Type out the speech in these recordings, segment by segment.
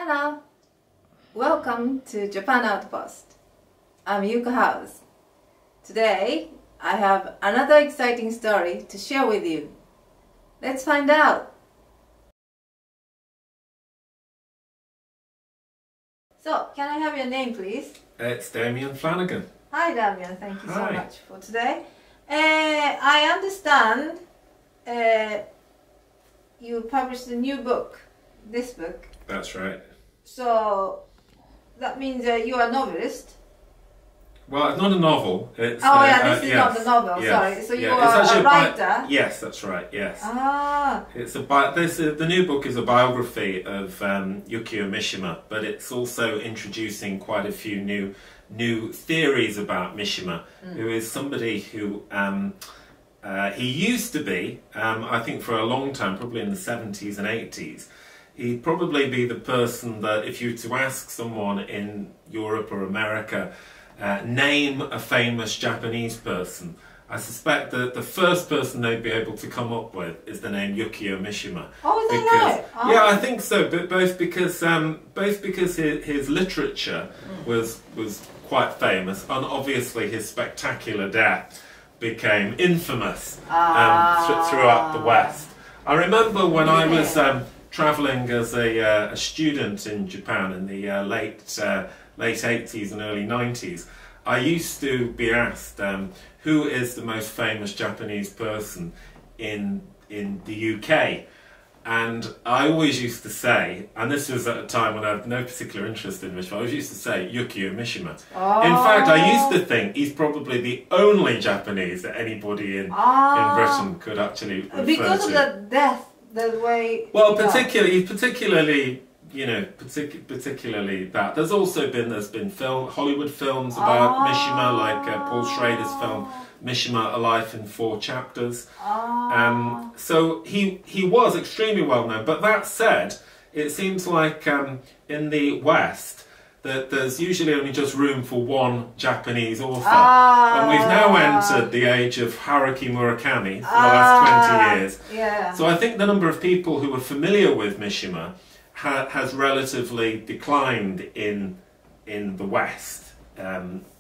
Hello! Welcome to Japan Outpost. I'm Yuka House. Today, I have another exciting story to share with you. Let's find out! So, can I have your name, please? It's Damian Flanagan. Hi, Damian. Thank you so Hi. much for today. I understand you published a new book, this book. That's right. So, that means you are a novelist. Well, it's not a novel. It's, this is yes, not a novel, yes, sorry. So you yeah. are a writer? Yes, that's right, yes. Ah. It's the new book is a biography of Yukio Mishima, but it's also introducing quite a few new theories about Mishima, who is somebody who he used to be, I think for a long time, probably in the 70s and 80s, he'd probably be the person that if you were to ask someone in Europe or America, name a famous Japanese person, I suspect that the first person they'd be able to come up with is the name Yukio Mishima. Oh, is that right? Oh. Yeah, I think so. But both because his literature was quite famous, and obviously his spectacular death became infamous throughout the West. I remember when I was travelling as a student in Japan in the late 80s and early 90s, I used to be asked who is the most famous Japanese person in the UK, and I always used to say, and this was at a time when I had no particular interest in Mishima, I always used to say Yukio Mishima. Oh. In fact, I used to think he's probably the only Japanese that anybody in Britain could actually refer because to. of the death, the way... Well, particularly that. There's been Hollywood films about Mishima, like Paul Schrader's film Mishima: A Life in 4 Chapters. So he was extremely well known. But that said, it seems like in the West that there's usually only just room for one Japanese author. And we've now entered the age of Haruki Murakami for the last 20 years. Yeah. So I think the number of people who are familiar with Mishima has relatively declined in the West,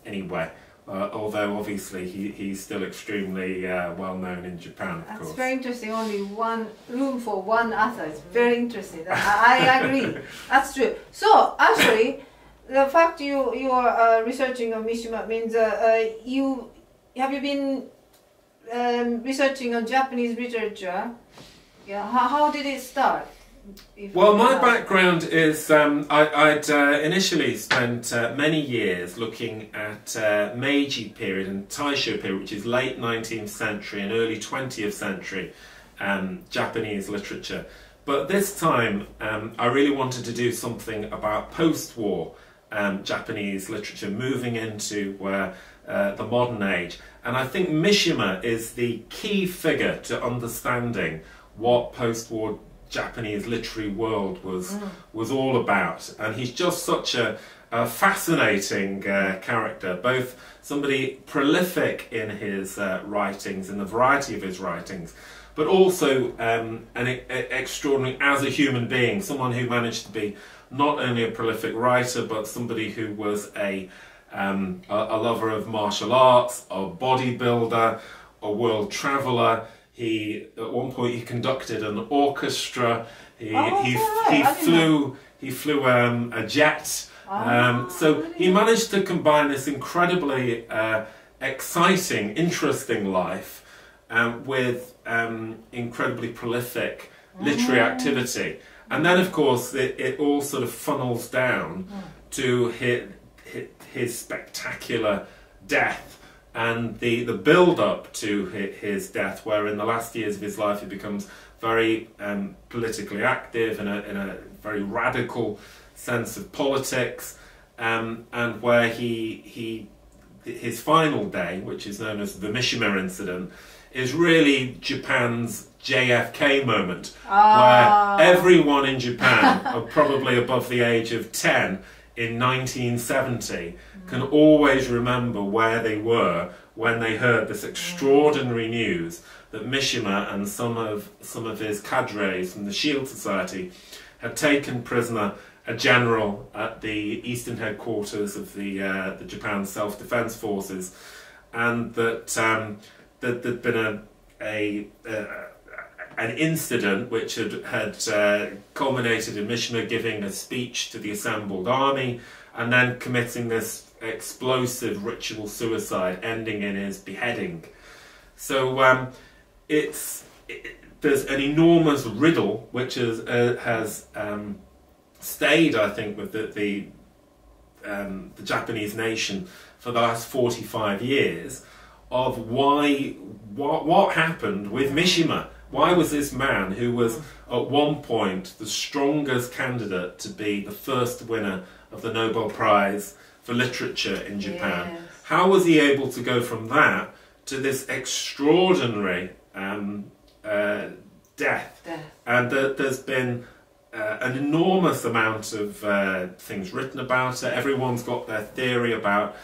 anyway. Although obviously he's still extremely well known in Japan, of course. That's very interesting. Only one room for one author. It's very interesting. I agree. That's true. So actually, the fact you are researching on Mishima means have you been researching on Japanese literature? Yeah. How did it start? Well, my background is I'd initially spent many years looking at Meiji period and Taisho period, which is late 19th century and early 20th century Japanese literature. But this time I really wanted to do something about post-war Japanese literature, moving into the modern age. And I think Mishima is the key figure to understanding what post-war Japanese literary world was all about, and he's just such a fascinating character, both somebody prolific in his writings, in the variety of his writings, but also an extraordinary as a human being, someone who managed to be not only a prolific writer, but somebody who was a lover of martial arts, a bodybuilder, a world traveller. At one point he conducted an orchestra. He flew a jet. So he managed to combine this incredibly exciting, interesting life with incredibly prolific literary activity. And then, of course, it all sort of funnels down to his spectacular death. And the build-up to his death, where in the last years of his life he becomes very politically active in a very radical sense of politics, and where his final day, which is known as the Mishima incident, is really Japan's JFK moment, where everyone in Japan, probably above the age of 10, in 1970 can always remember where they were when they heard this extraordinary news that Mishima and some of his cadres from the Shield Society had taken prisoner a general at the eastern headquarters of the Japan Self-Defense Forces, and that there'd been an incident which had culminated in Mishima giving a speech to the assembled army and then committing this explosive ritual suicide, ending in his beheading. So there's an enormous riddle which has stayed, I think, with the Japanese nation for the last 45 years of what happened with Mishima. Why was this man, who was at one point the strongest candidate to be the first winner of the Nobel Prize for Literature in Japan, yes, how was he able to go from that to this extraordinary death? And there's been an enormous amount of things written about it. Everyone's got their theory about,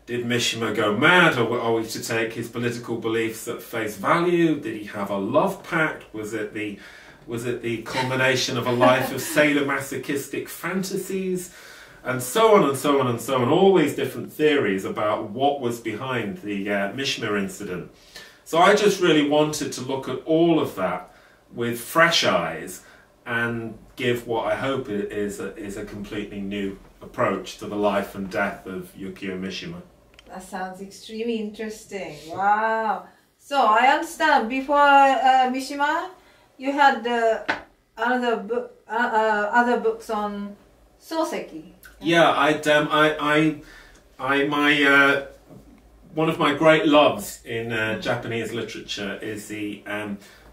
did Mishima go mad, or are we to take his political beliefs at face value? Did he have a love pact? Was it the culmination of a life of sadomasochistic fantasies? And so on and so on and so on. All these different theories about what was behind the Mishima incident. So I just really wanted to look at all of that with fresh eyes and give what I hope is a completely new approach to the life and death of Yukio Mishima. That sounds extremely interesting. Wow. So I understand before Mishima, you had other books on Soseki. Yeah, one of my great loves in Japanese literature is the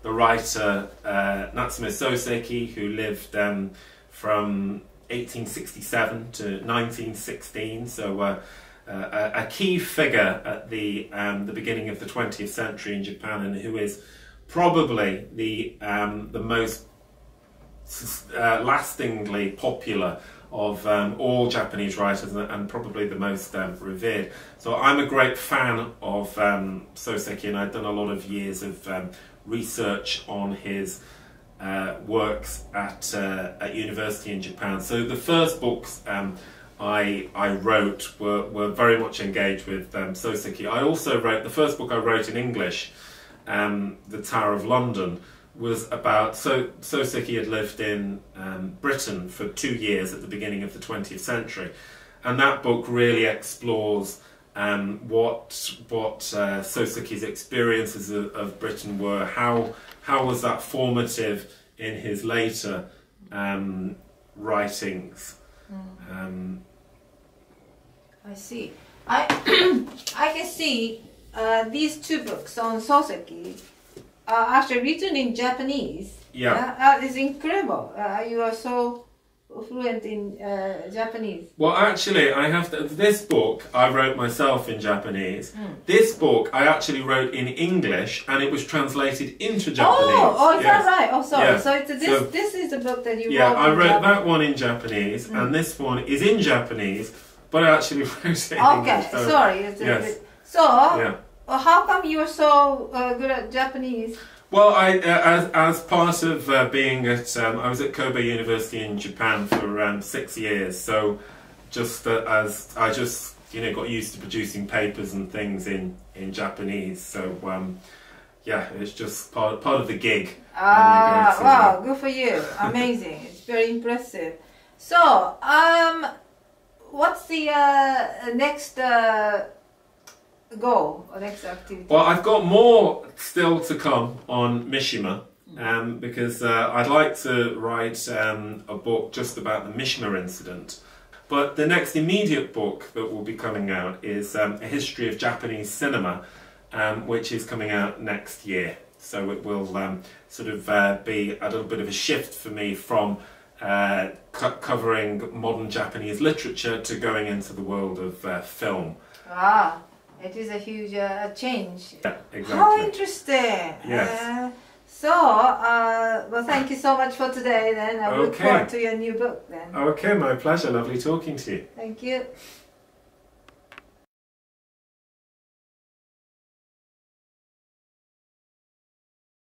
writer Natsume Soseki, who lived from 1867 to 1916. So a key figure at the beginning of the 20th century in Japan, and who is probably the most lastingly popular of all Japanese writers, and probably the most revered. So I'm a great fan of Soseki, and I've done a lot of years of research on his works at university in Japan. So the first books I wrote were very much engaged with Soseki. I also wrote, the first book I wrote in English, The Tower of London, was about, Soseki had lived in Britain for 2 years at the beginning of the 20th century, and that book really explores what Soseki's experiences of Britain were, how was that formative in his later writings. I see. I can see these two books on Soseki are actually written in Japanese. Yeah. It's incredible. You are so fluent in Japanese. Well, actually, I have to, this book I wrote myself in Japanese. This book I actually wrote in English, and it was translated into Japanese. Oh, is that right? Oh, sorry. Yeah. So it's this is the book that you wrote. Yeah, I wrote Japanese. that one in Japanese, and this one is in Japanese, but I actually wrote it in English. Okay, So, sorry. yes. So, Yeah. how come you are so good at Japanese? Well, as part of being at, I was at Kobe University in Japan for 6 years. So, just as I just got used to producing papers and things in Japanese. So, yeah, it's just part of the gig. Wow, good for you. Amazing. It's very impressive. So, what's the next goal or next activity? Well, I've got more still to come on Mishima, because I'd like to write a book just about the Mishima incident. But the next immediate book that will be coming out is A History of Japanese Cinema, which is coming out next year. So it will sort of be a little bit of a shift for me from covering modern Japanese literature to going into the world of film. Ah, it is a huge change. Yeah, exactly. How interesting. Yes. Well, thank you so much for today then. I look Okay. forward to your new book then. Okay, my pleasure. Lovely talking to you. Thank you.